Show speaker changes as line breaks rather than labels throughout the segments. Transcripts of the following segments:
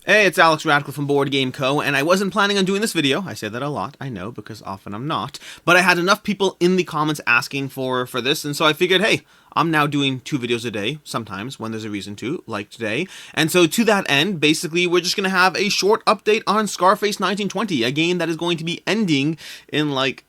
Hey, it's Alex Radical from Board Game Co., and I wasn't planning on doing this video. I say that a lot, I know, because often I'm not. But I had enough people in the comments asking for this, and so I figured, hey, I'm now doing 2 videos a day, sometimes, when there's a reason to, like today. And so to that end, basically, we're just going to have a short update on Scarface 1920, a game that is going to be ending in, like,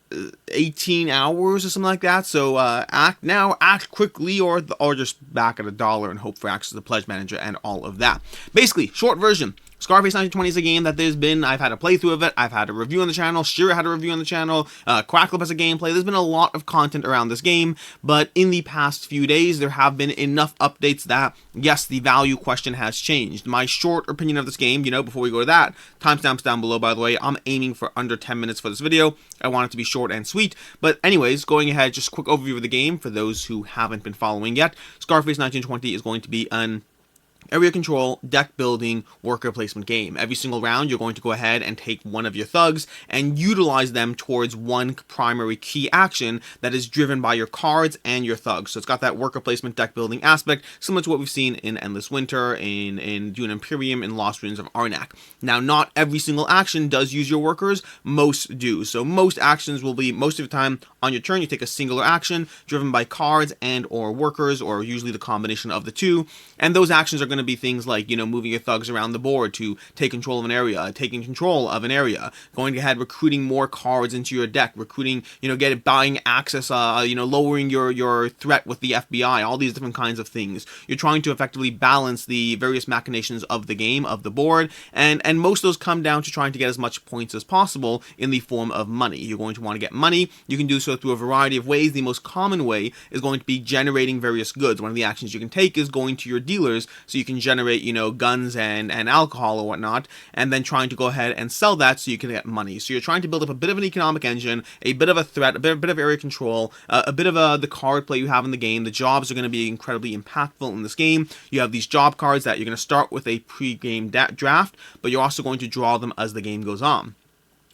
18 hours or something like that. So act now, act quickly, or just back at $1 and hope for access to the pledge manager and all of that. Basically, short version. Scarface 1920 is a game that I've had a playthrough of it, I've had a review on the channel, Shira had a review on the channel, Quacklip has a gameplay. There's been a lot of content around this game, but in the past few days, there have been enough updates that, yes, the value question has changed. My short opinion of this game, before we go to that, timestamps down below, by the way. I'm aiming for under 10 minutes for this video. I want it to be short and sweet, but anyways, going ahead, just a quick overview of the game for those who haven't been following yet. Scarface 1920 is going to be an area control, deck building, worker placement game. Every single round, you're going to go ahead and take one of your thugs and utilize them towards one primary key action that is driven by your cards and your thugs. So it's got that worker placement, deck building aspect, similar to what we've seen in Endless Winter, in Dune Imperium, in Lost Ruins of Arnak. Now, not every single action does use your workers. Most do. So most actions will be, most of the time, on your turn, you take a singular action driven by cards and or workers, or usually the combination of the two. And those actions are going to be things like, moving your thugs around the board to take control of an area, taking control of an area, going ahead, recruiting more cards into your deck, recruiting, buying access, lowering your threat with the FBI, all these different kinds of things. You're trying to effectively balance the various machinations of the game, of the board, and most of those come down to trying to get as much points as possible in the form of money. You're going to want to get money. You can do so through a variety of ways. The most common way is going to be generating various goods. One of the actions you can take is going to your dealers, so you can generate, guns and alcohol or whatnot, and then trying to go ahead and sell that so you can get money. So you're trying to build up a bit of an economic engine, a bit of a threat, a bit of area control, a bit of the card play you have in the game. The jobs are going to be incredibly impactful in this game. You have these job cards that you're going to start with a pre-game draft, but you're also going to draw them as the game goes on.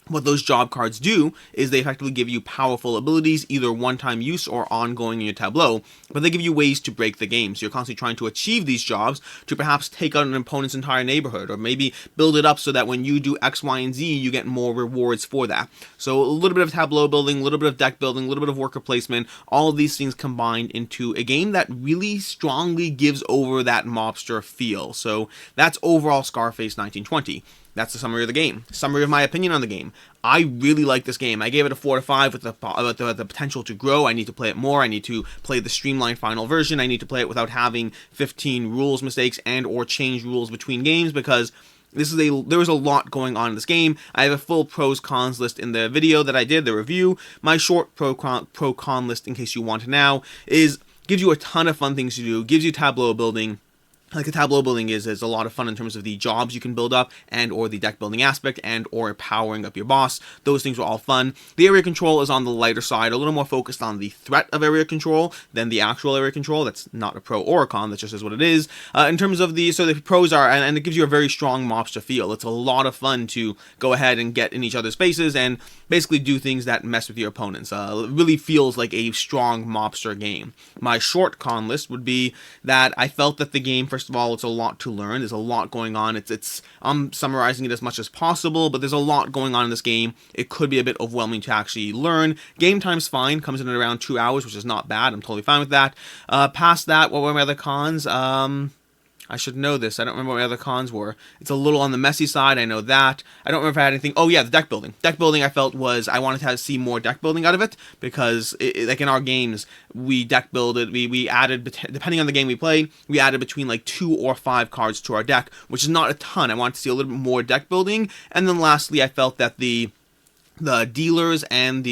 What those job cards do is they effectively give you powerful abilities, either one-time use or ongoing in your tableau, but they give you ways to break the game. So you're constantly trying to achieve these jobs to perhaps take out an opponent's entire neighborhood, or maybe build it up so that when you do X, Y, and Z, you get more rewards for that. So a little bit of tableau building, a little bit of deck building, a little bit of worker placement, all of these things combined into a game that really strongly gives over that mobster feel. So that's overall Scarface 1920. That's the summary of the game. Summary of my opinion on the game. I really like this game. I gave it a 4 to 5 with the potential to grow. I need to play it more. I need to play the streamlined final version. I need to play it without having 15 rules mistakes and or change rules between games, because there is a lot going on in this game. I have a full pros cons list in the video that I did, the review. My short pro con list, in case you want to now, gives you a ton of fun things to do, gives you tableau building. Like the tableau building is a lot of fun in terms of the jobs you can build up and or the deck building aspect and or powering up your boss. Those things are all fun. The area control is on the lighter side, a little more focused on the threat of area control than the actual area control. That's not a pro or a con, that just is what it is. In terms of the pros are, and it gives you a very strong mobster feel. It's a lot of fun to go ahead and get in each other's faces and basically do things that mess with your opponents. It really feels like a strong mobster game. My short con list would be that I felt that the game, first of all, it's a lot to learn. There's a lot going on. I'm summarizing it as much as possible, but there's a lot going on in this game. It could be a bit overwhelming to actually learn. Game time's fine. Comes in at around 2 hours, which is not bad. I'm totally fine with that. Past that, what were my other cons? I should know this. I don't remember what my other cons were. It's a little on the messy side. I know that. I don't remember if I had anything. Oh yeah, the deck building. Deck building I felt was, I wanted to see more deck building out of it, because like in our games, we deck builded, we added, depending on the game we played, we added between like 2 or 5 cards to our deck, which is not a ton. I wanted to see a little bit more deck building. And then lastly, I felt that the dealers and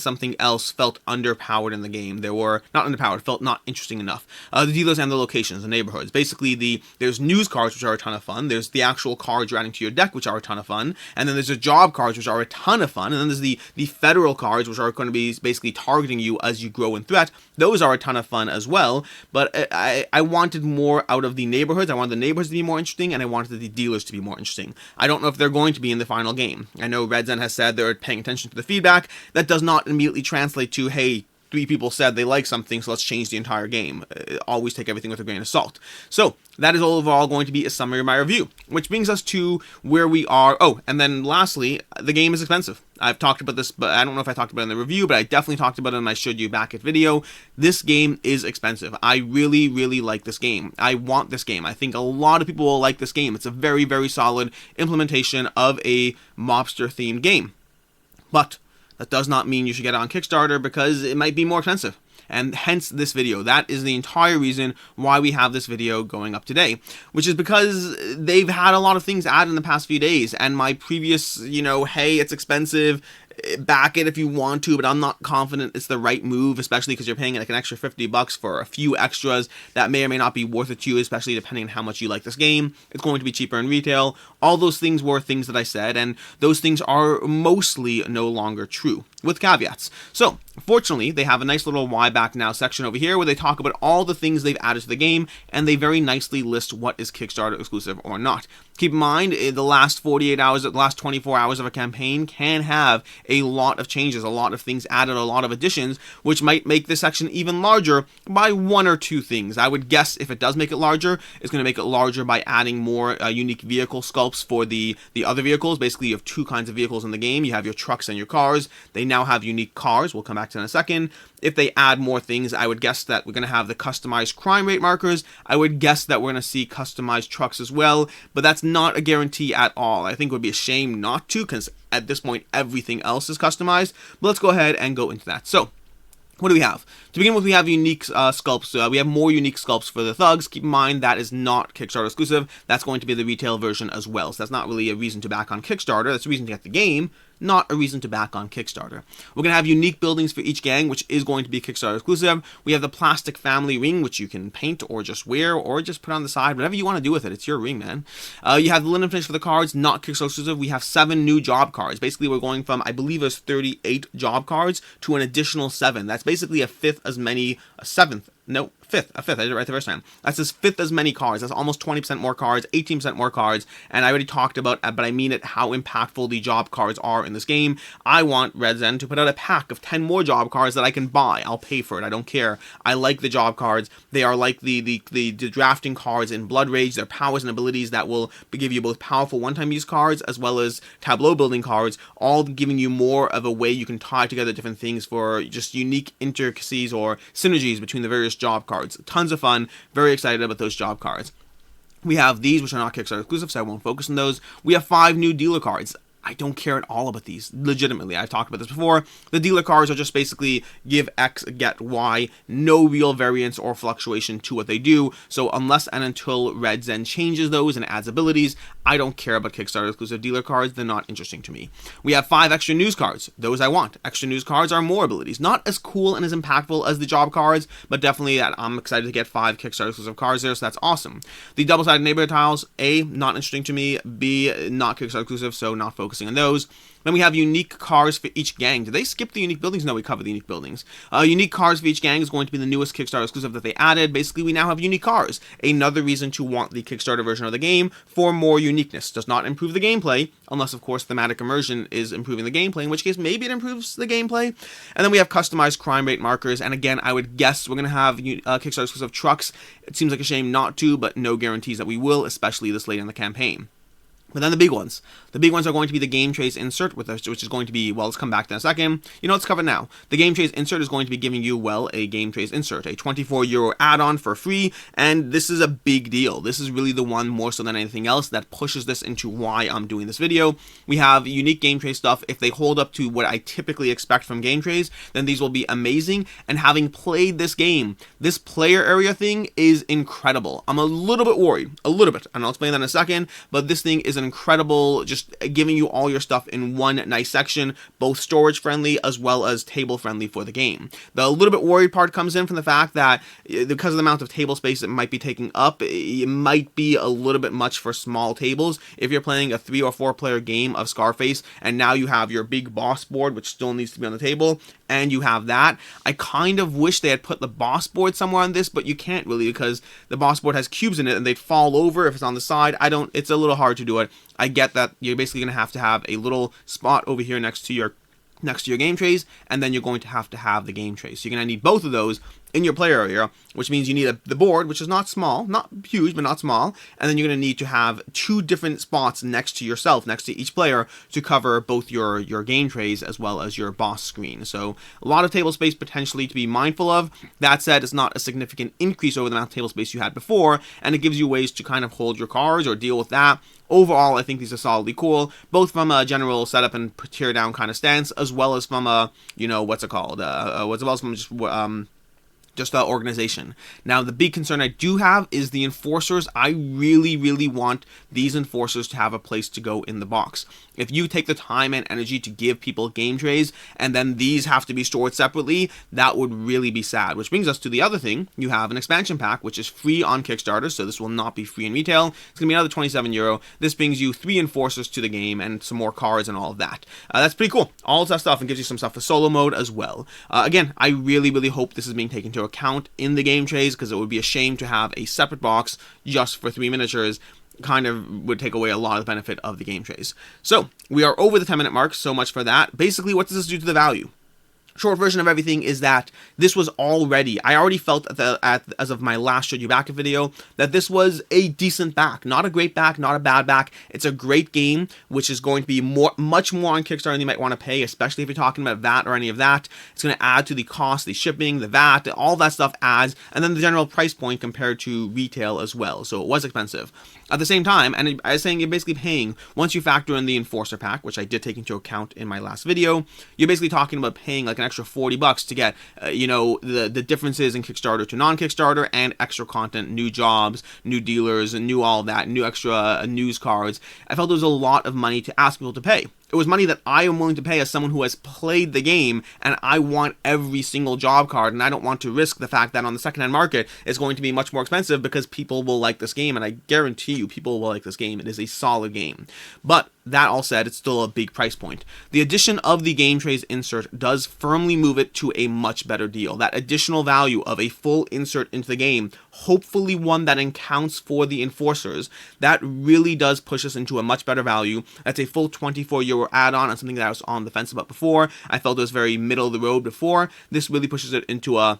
something else felt underpowered in the game. They were not underpowered, felt not interesting enough. The dealers and the locations, the neighborhoods. Basically, there's news cards, which are a ton of fun. There's the actual cards you're adding to your deck, which are a ton of fun. And then there's the job cards, which are a ton of fun. And then there's the federal cards, which are going to be basically targeting you as you grow in threat. Those are a ton of fun as well. But I wanted more out of the neighborhoods. I wanted the neighborhoods to be more interesting, and I wanted the dealers to be more interesting. I don't know if they're going to be in the final game. I know Red Zen has said they're paying attention to the feedback. That does not immediately translate to, hey, 3 people said they like something, so let's change the entire game. Always take everything with a grain of salt. So, that is overall going to be a summary of my review, which brings us to where we are. Oh, and then lastly, the game is expensive. I've talked about this, but I don't know if I talked about it in the review, but I definitely talked about it in my Showed You Back It video. This game is expensive. I really, really like this game. I want this game. I think a lot of people will like this game. It's a very, very solid implementation of a mobster-themed game. But that does not mean you should get it on Kickstarter, because it might be more expensive. And hence this video. That is the entire reason why we have this video going up today, which is because they've had a lot of things added in the past few days, and my previous, hey, it's expensive, back it if you want to, but I'm not confident it's the right move, especially because you're paying like an extra $50 for a few extras that may or may not be worth it to you, especially depending on how much you like this game. It's going to be cheaper in retail. All those things were things that I said, and those things are mostly no longer true, with caveats. So, fortunately, they have a nice little Why Back Now section over here where they talk about all the things they've added to the game, and they very nicely list what is Kickstarter exclusive or not. Keep in mind, the last 48 hours, the last 24 hours of a campaign can have a lot of changes, a lot of things added, a lot of additions, which might make this section even larger by one or two things. I would guess if it does make it larger, it's going to make it larger by adding more unique vehicle sculpts for the other vehicles. Basically, you have two kinds of vehicles in the game. You have your trucks and your cars. They now have unique cars. We'll come back to that in a second. If they add more things, I would guess that we're going to have the customized crime rate markers. I would guess that we're going to see customized trucks as well, but that's not a guarantee at all. I think it would be a shame not to, because at this point, everything else is customized. But let's go ahead and go into that. So, what do we have? To begin with, we have unique sculpts. We have more unique sculpts for the thugs. Keep in mind, that is not Kickstarter exclusive. That's going to be the retail version as well. So that's not really a reason to back on Kickstarter. That's a reason to get the game, not a reason to back on Kickstarter. We're going to have unique buildings for each gang, which is going to be Kickstarter exclusive. We have the plastic family ring, which you can paint or just wear or just put on the side, whatever you want to do with it. It's your ring, man. You have the linen finish for the cards, not Kickstarter exclusive. We have 7 new job cards. Basically, we're going from, I believe there's 38 job cards to an additional 7. That's basically a fifth as many, a seventh. No, fifth. I did it right the first time. That's his fifth as many cards. That's almost 20% more cards, 18% more cards, and I already talked about, but I mean it, how impactful the job cards are in this game. I want Red Zen to put out a pack of 10 more job cards that I can buy. I'll pay for it. I don't care. I like the job cards. They are like the drafting cards in Blood Rage. They're powers and abilities that will give you both powerful one-time use cards as well as tableau building cards, all giving you more of a way you can tie together different things for just unique intricacies or synergies between the various job cards. Tons of fun. Very excited about those job cards. We have these, which are not Kickstarter exclusive, so I won't focus on those. We have 5 new dealer cards. I don't care at all about these, legitimately. I've talked about this before. The dealer cards are just basically give X, get Y, no real variance or fluctuation to what they do. So unless and until Red Zen changes those and adds abilities, I don't care about Kickstarter exclusive dealer cards. They're not interesting to me. We have 5 extra news cards. Those I want. Extra news cards are more abilities. Not as cool and as impactful as the job cards, but definitely I'm excited to get 5 Kickstarter exclusive cards there, so that's awesome. The double-sided neighborhood tiles, A, not interesting to me. B, not Kickstarter exclusive, so not focusing on those. Then we have unique cars for each gang. Did they skip the unique buildings? No, we covered the unique buildings. Unique cars for each gang is going to be the newest Kickstarter exclusive that they added. Basically, we now have unique cars. Another reason to want the Kickstarter version of the game for more uniqueness. Does not improve the gameplay, unless, of course, thematic immersion is improving the gameplay, in which case maybe it improves the gameplay. And then we have customized crime rate markers. And again, I would guess we're going to have Kickstarter exclusive trucks. It seems like a shame not to, but no guarantees that we will, especially this late in the campaign. But then the big ones. The big ones are going to be the Game Trace insert, with us, which is going to be, well, let's come back to that in a second. Let's cover it now. The Game Trace insert is going to be giving you, well, a Game Trace insert, a €24 add-on for free, and this is a big deal. This is really the one, more so than anything else, that pushes this into why I'm doing this video. We have unique Game Trace stuff. If they hold up to what I typically expect from Game Trace, then these will be amazing, and having played this game, this player area thing is incredible. I'm a little bit worried, and I'll explain that in a second, but this thing is incredible, just giving you all your stuff in one nice section, both storage friendly as well as table friendly for the game. The little bit worried part comes in from the fact that because of the amount of table space it might be taking up, it might be a little bit much for small tables. If you're playing a 3 or 4 player game of Scarface and now you have your big boss board, which still needs to be on the table, and you have that, I kind of wish they had put the boss board somewhere on this, but you can't really, because the boss board has cubes in it and they'd fall over if it's on the side. It's a little hard to do it. I get that you're basically going to have a little spot over here next to your game trays, and then you're going to have the game trays. So you're going to need both of those in your player area, which means you need the board, which is not small, not huge, but not small, and then you're going to need to have 2 different spots next to yourself, next to each player, to cover both your game trays as well as your boss screen. So a lot of table space potentially to be mindful of. That said, it's not a significant increase over the amount of table space you had before, and it gives you ways to kind of hold your cards or deal with that. Overall, I think these are solidly cool, both from a general setup and tear down kind of stance, as well as from a, what's it called, what's well as from just organization. Now, the big concern I do have is the enforcers. I really, really want these enforcers to have a place to go in the box. If you take the time and energy to give people game trays, and then these have to be stored separately, that would really be sad. Which brings us to the other thing. You have an expansion pack, which is free on Kickstarter, so this will not be free in retail. It's going to be another €27. This brings you 3 enforcers to the game, and some more cards and all of that. That's pretty cool. All of that stuff, and gives you some stuff for solo mode as well. Again, I really, really hope this is being taken into account in the game trays, because it would be a shame to have a separate box just for 3 miniatures. Kind of would take away a lot of the benefit of the game trays. So we are over the 10-minute mark, so much for that. Basically, what does this do to the value? Short version of everything is that this was already, I already felt as of my last Should You Back It video, that this was a decent back. Not a great back, not a bad back. It's a great game, which is going to be much more on Kickstarter than you might want to pay, especially if you're talking about VAT or any of that. It's going to add to the cost, the shipping, the VAT, all that stuff adds, and then the general price point compared to retail as well. So it was expensive. At the same time, and I was saying you're basically paying, once you factor in the Enforcer pack, which I did take into account in my last video, you're basically talking about paying like an extra $40 to get, the differences in Kickstarter to non-Kickstarter, and extra content, new jobs, new dealers, and new all that, new extra news cards. I felt there was a lot of money to ask people to pay. It was money that I am willing to pay as someone who has played the game, and I want every single job card, and I don't want to risk the fact that on the secondhand market it's going to be much more expensive, because people will like this game, and I guarantee you people will like this game. It is a solid game. But that all said, it's still a big price point. The addition of the game trays insert does firmly move it to a much better deal. That additional value of a full insert into the game, hopefully one that accounts for the enforcers, that really does push us into a much better value. That's a full €24 add-on, and something that I was on the fence about before. I felt it was very middle of the road before. This really pushes it into a,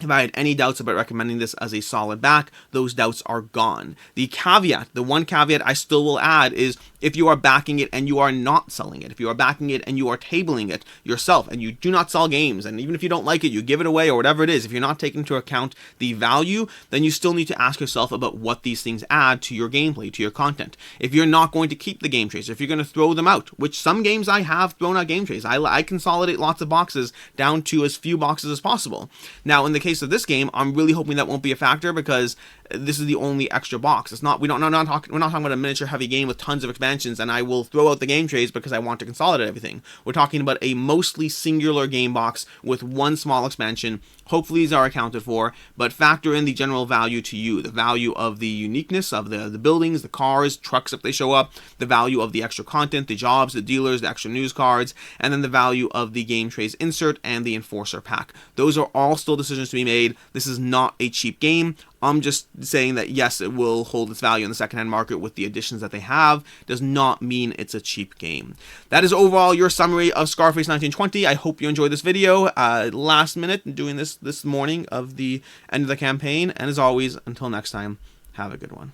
if I had any doubts about recommending this as a solid back, those doubts are gone. The caveat, the one caveat I still will add is, if you are backing it and you are not selling it, if you are backing it and you are tabling it yourself, and you do not sell games, and even if you don't like it, you give it away or whatever it is, if you're not taking into account the value, then you still need to ask yourself about what these things add to your gameplay, to your content. If you're not going to keep the game trays, if you're going to throw them out, which some games I have thrown out game trays. I consolidate lots of boxes down to as few boxes as possible. Now, in the case of this game, I'm really hoping that won't be a factor, because this is the only extra box. It's not, we're not talking about a miniature heavy game with tons of expansions, and I will throw out the game trays because I want to consolidate everything. We're talking about a mostly singular game box with one small expansion. Hopefully these are accounted for, but factor in the general value to you, the value of the uniqueness of the buildings, the cars, trucks if they show up, the value of the extra content, the jobs, the dealers, the extra news cards, and then the value of the game trays insert and the enforcer pack. Those are all still decisions to be made. This is not a cheap game. I'm just saying that yes, it will hold its value in the secondhand market with the additions that they have. Does not mean it's a cheap game. That is overall your summary of Scarface 1920. I hope you enjoyed this video. Last minute, doing this morning of the end of the campaign. And as always, until next time, have a good one.